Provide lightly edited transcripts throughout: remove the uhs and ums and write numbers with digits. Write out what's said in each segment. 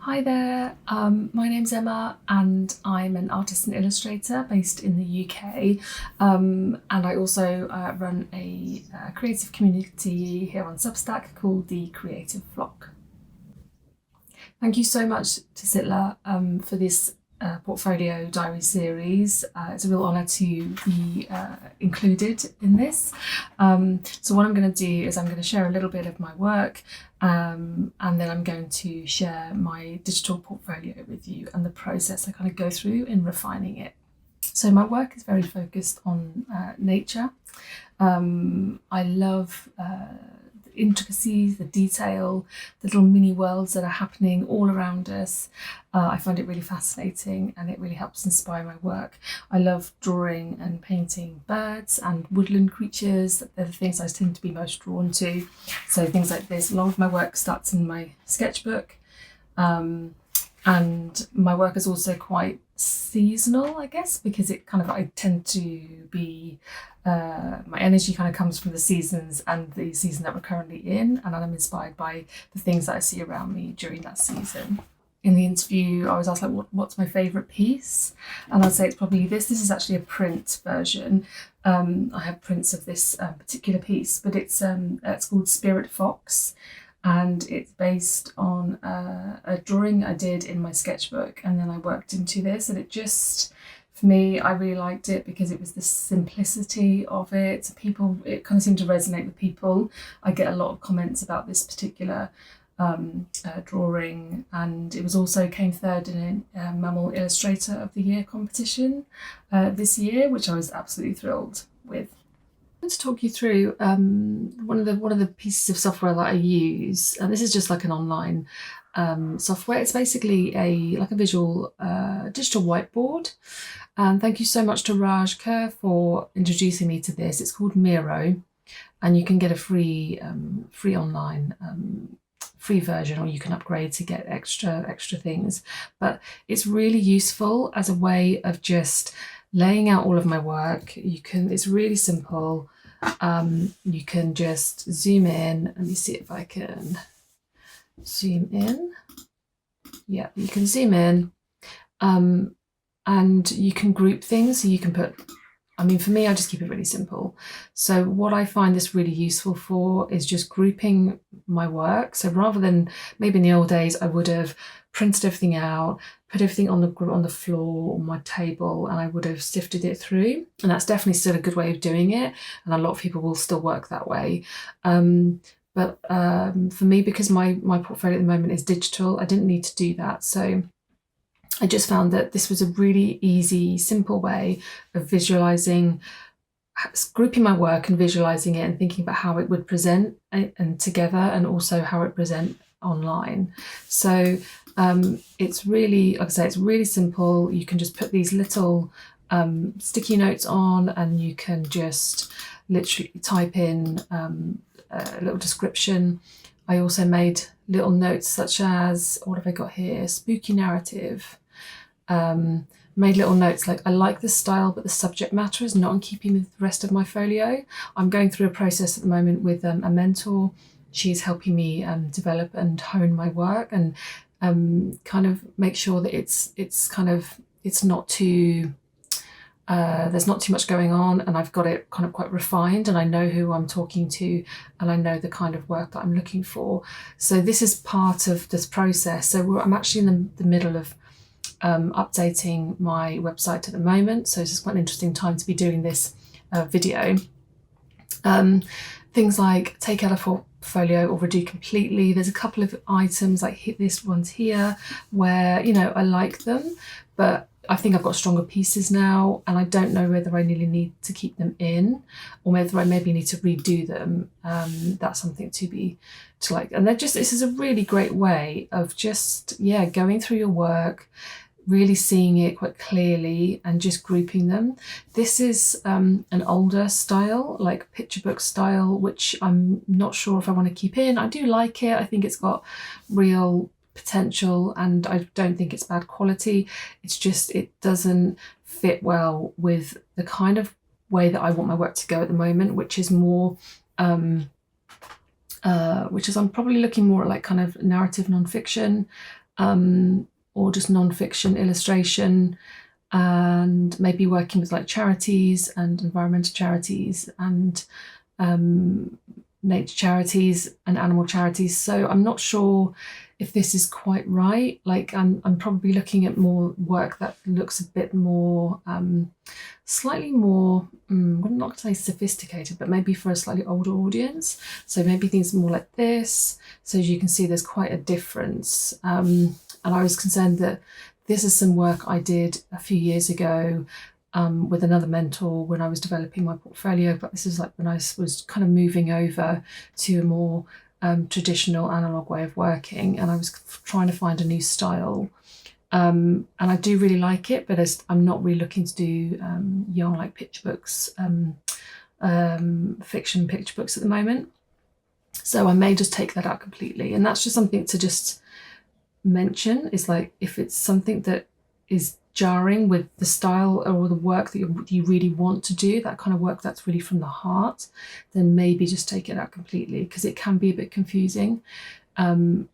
Hi there, my name's Emma and I'm an artist and illustrator based in the UK, and I also run a creative community here on Substack called the Creative Flock. Thank you so much to Sitla for this portfolio diary series. It's a real honour to be included in this. So what I'm going to do is I'm going to share a little bit of my work, and then I'm going to share my digital portfolio with you and the process I kind of go through in refining it. So my work is very focused on nature. I love the intricacies, the detail, the little mini worlds that are happening all around us. I find it really fascinating and it really helps inspire my work. I love drawing and painting birds and woodland creatures. They're the things I tend to be most drawn to. So things like this, a lot of my work starts in my sketchbook. And my work is also quite seasonal, I guess, because I tend to be, my energy kind of comes from the seasons and the season that we're currently in, and I'm inspired by the things that I see around me during that season. In the interview, I was asked what's my favourite piece, and I'd say it's probably this. This is actually a print version. I have prints of this particular piece, but it's called Spirit Fox. And it's based on a drawing I did in my sketchbook, and then I worked into this, and it just, for me, I really liked it because it was the simplicity of it. It kind of seemed to resonate with people. I get a lot of comments about this particular drawing, and it was also came third in a Mammal Illustrator of the Year competition this year, which I was absolutely thrilled with. To talk you through one of the pieces of software that I use, and this is just like an online software. It's basically a visual digital whiteboard. And thank you so much to Raj Kerr for introducing me to this. It's called Miro, and you can get a free online free version, or you can upgrade to get extra things. But it's really useful as a way of just laying out all of my work. It's really simple. You can just zoom in. Let me see if I can zoom in. Yeah, you can zoom in, and you can group things. So you can put, for me, I just keep it really simple. So what I find this really useful for is just grouping my work. So rather than, maybe in the old days, I would have printed everything out, put everything on the floor on my table, and I would have sifted it through. And that's definitely still a good way of doing it, and a lot of people will still work that way. But for me, because my portfolio at the moment is digital, I didn't need to do that. So I just found that this was a really easy, simple way of visualizing, grouping my work and visualizing it and thinking about how it would present and together, and also how it present online. So it's really, like I say, it's really simple. You can just put these little sticky notes on, and you can just literally type in a little description. I also made little notes such as, what have I got here? Spooky narrative. Made little notes like, I like this style, but the subject matter is not in keeping with the rest of my folio. I'm going through a process at the moment with a mentor. She's helping me develop and hone my work, and kind of make sure that it's not too, there's not too much going on, and I've got it kind of quite refined, and I know who I'm talking to, and I know the kind of work that I'm looking for. So this is part of this process. So I'm actually in the middle of updating my website at the moment, so it's quite an interesting time to be doing this video. Things like take out a portfolio or redo completely. There's a couple of items like this one's here where, I like them, but I think I've got stronger pieces now, and I don't know whether I really need to keep them in, or whether I maybe need to redo them. That's something to like. And this is a really great way of just, going through your work, really seeing it quite clearly and just grouping them. This is an older style, like picture book style, which I'm not sure if I want to keep in. I do like it. I think it's got real potential, and I don't think it's bad quality. It's just, it doesn't fit well with the kind of way that I want my work to go at the moment, which is more I'm probably looking more at like kind of narrative nonfiction, or just non-fiction illustration, and maybe working with like charities and environmental charities and nature charities and animal charities. So I'm not sure if this is quite right. Like I'm probably looking at more work that looks a bit more, slightly more, I'm not going to say sophisticated, but maybe for a slightly older audience. So maybe things more like this. So as you can see, there's quite a difference. And I was concerned that this is some work I did a few years ago with another mentor when I was developing my portfolio, but this is like when I was kind of moving over to a more traditional analog way of working, and I was trying to find a new style. And I do really like it, but I'm not really looking to do young like picture books, fiction picture books at the moment. So I may just take that out completely. And that's just something to just mention, is like if it's something that is jarring with the style or the work that you really want to do, that kind of work that's really from the heart, then maybe just take it out completely, because it can be a bit confusing. And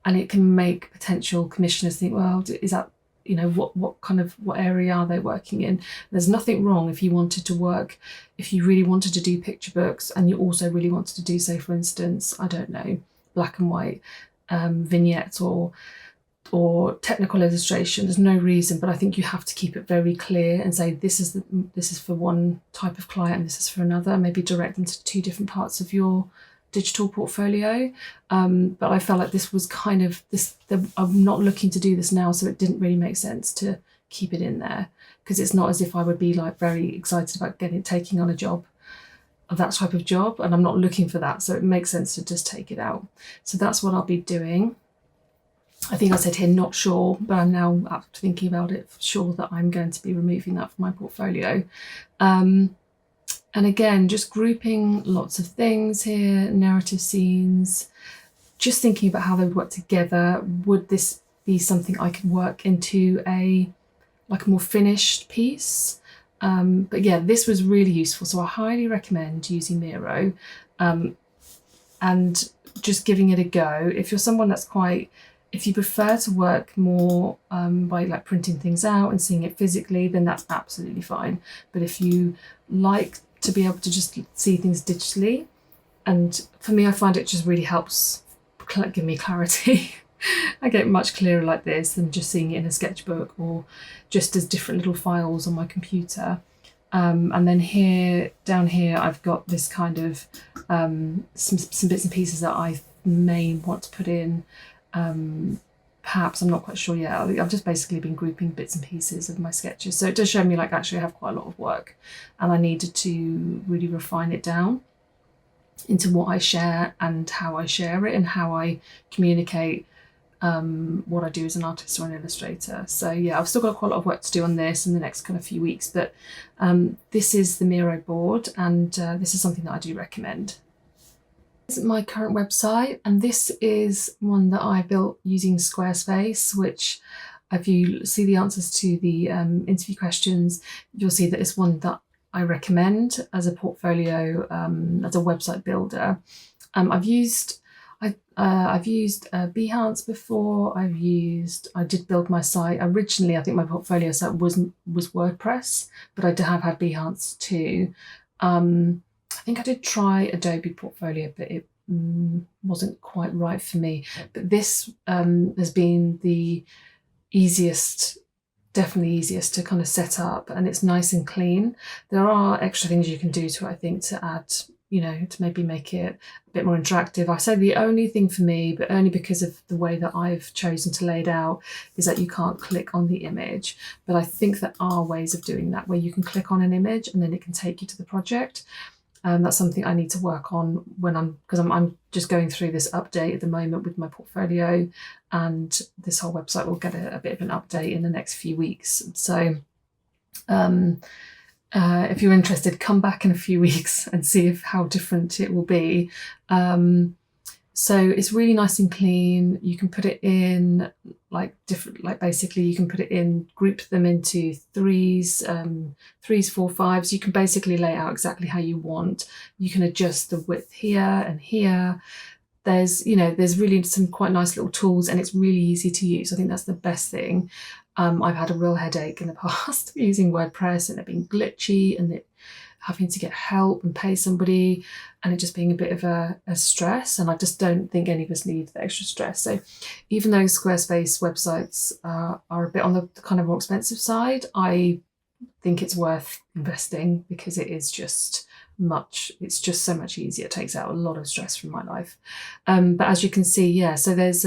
it can make potential commissioners think, well, is that, what area are they working in? There's nothing wrong if you wanted to work, if you really wanted to do picture books and you also really wanted to do, say, for instance, I don't know, black and white vignettes or technical illustration. There's no reason, but I think you have to keep it very clear and say this is for one type of client and this is for another. Maybe direct them to two different parts of your digital portfolio. But I felt like this was kind of this. I'm not looking to do this now, so it didn't really make sense to keep it in there, because it's not as if I would be like very excited about taking on a job of that type of job, and I'm not looking for that, so it makes sense to just take it out. So that's what I'll be doing. I think I said here not sure, but I'm now, after thinking about it, sure that I'm going to be removing that from my portfolio. And again, just grouping lots of things here, narrative scenes, just thinking about how they would work together. Would this be something I could work into a more finished piece? But yeah, this was really useful. So I highly recommend using Miro and just giving it a go. If you're someone that's if you prefer to work more by like printing things out and seeing it physically, then that's absolutely fine. But if you like to be able to just see things digitally, and for me, I find it just really helps give me clarity. I get much clearer like this than just seeing it in a sketchbook or just as different little files on my computer. And then down here, I've got this kind of some bits and pieces that I may want to put in. Perhaps, I'm not quite sure yet. I've just basically been grouping bits and pieces of my sketches. So it does show me like actually I have quite a lot of work, and I needed to really refine it down into what I share and how I share it and how I communicate what I do as an artist or an illustrator. So yeah, I've still got quite a lot of work to do on this in the next kind of few weeks, but this is the Miro board, and this is something that I do recommend. This is my current website, and this is one that I built using Squarespace, which if you see the answers to the interview questions, you'll see that it's one that I recommend as a portfolio, as a website builder. I've used Behance before. I did build my site. Originally, I think my portfolio site was WordPress, but I have had Behance too. I think I did try Adobe Portfolio, but it wasn't quite right for me. But this has been the easiest, definitely easiest to kind of set up, and it's nice and clean. There are extra things you can do to it, I think, to add, to maybe make it a bit more interactive. I say the only thing for me, but only because of the way that I've chosen to lay it out, is that you can't click on the image. But I think there are ways of doing that where you can click on an image and then it can take you to the project. That's something I need to work on because I'm just going through this update at the moment with my portfolio, and this whole website will get a bit of an update in the next few weeks. So if you're interested, come back in a few weeks and see how different it will be. So it's really nice and clean. You can put it in basically you can put it in, group them into threes, 4, 5s. You can basically lay it out exactly how you want. You can adjust the width here and here. there's really some quite nice little tools, and it's really easy to use. I think that's the best thing. I've had a real headache in the past using WordPress, and it being glitchy, and it having to get help and pay somebody, and it just being a bit of a stress. And I just don't think any of us need the extra stress. So even though Squarespace websites are a bit on the kind of more expensive side, I think it's worth investing, because it's just so much easier. It takes out a lot of stress from my life. But as you can see, yeah, so there's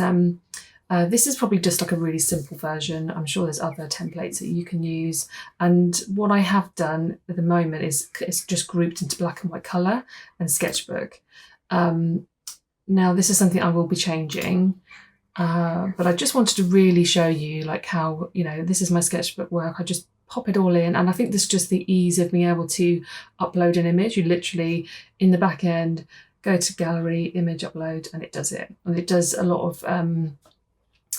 this is probably just like a really simple version. I'm sure there's other templates that you can use. And what I have done at the moment is it's just grouped into black and white colour and sketchbook. Now this is something I will be changing, but I just wanted to really show you like how, this is my sketchbook work. I just pop it all in, and I think this is just the ease of being able to upload an image. You literally, in the back end, go to gallery, image upload, and it does it. And it does a lot of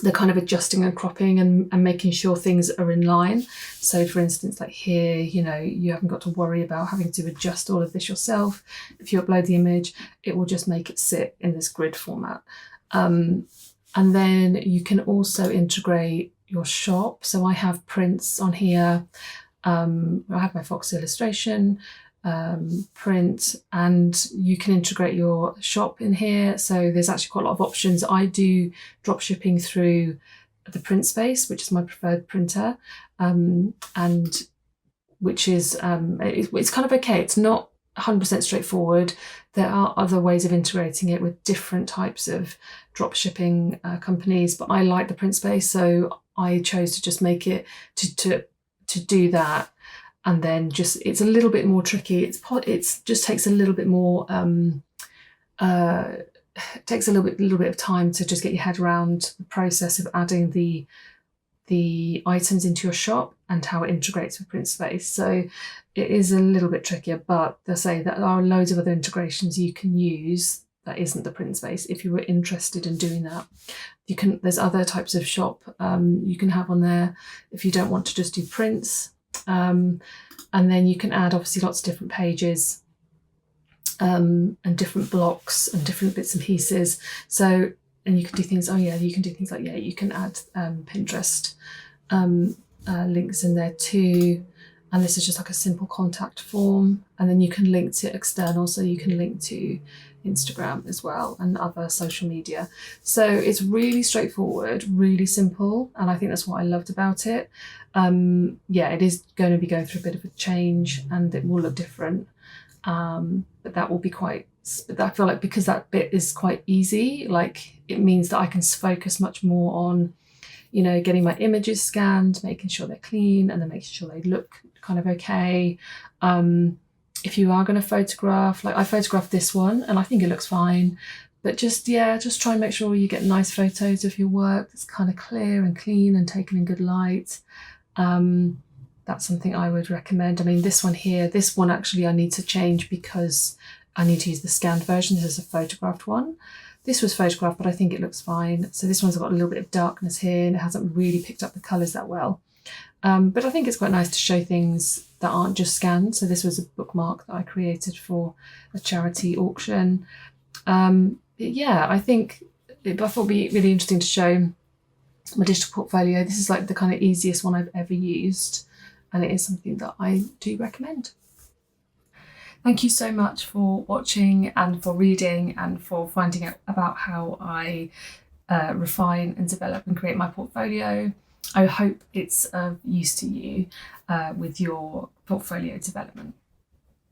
the kind of adjusting and cropping and making sure things are in line. So for instance, like here, you haven't got to worry about having to adjust all of this yourself. If you upload the image, it will just make it sit in this grid format. And then you can also integrate your shop. So I have prints on here. I have my Fox illustration, print, and you can integrate your shop in here. So there's actually quite a lot of options. I do drop shipping through the print space, which is my preferred printer, and which is it's kind of okay. It's not 100% straightforward. There are other ways of integrating it with different types of drop shipping companies, but I like the print space, so I chose to just make it to do that. And then it's a little bit more tricky. It's just takes a little bit more takes a little bit of time to just get your head around the process of adding the items into your shop and how it integrates with print space. So it is a little bit trickier, but they say that there are loads of other integrations you can use that isn't the print space if you were interested in doing that. There's other types of shop you can have on there if you don't want to just do prints. And then you can add obviously lots of different pages and different blocks and different bits and pieces. So, and you can do things, you can do things like, you can add Pinterest links in there too. And this is just like a simple contact form. And then you can link to external, so you can link to Instagram as well and other social media. So it's really straightforward, really simple, and I think that's what I loved about it. It is going to be going through a bit of a change, and it will look different, but that will be but I feel like because that bit is quite easy, like it means that I can focus much more on getting my images scanned, making sure they're clean, and then making sure they look kind of okay. If you are going to photograph, like I photographed this one and I think it looks fine, but just try and make sure you get nice photos of your work that's kind of clear and clean and taken in good light. That's something I would recommend. I mean, this one actually I need to change because I need to use the scanned version. This is a photographed one. This was photographed, but I think it looks fine. So this one's got a little bit of darkness here and it hasn't really picked up the colours that well. But I think it's quite nice to show things that aren't just scanned. So this was a bookmark that I created for a charity auction. I think I thought it'd be really interesting to show my digital portfolio. This is like the kind of easiest one I've ever used, and it is something that I do recommend. Thank you so much for watching and for reading and for finding out about how I refine and develop and create my portfolio. I hope it's of use to you with your portfolio development.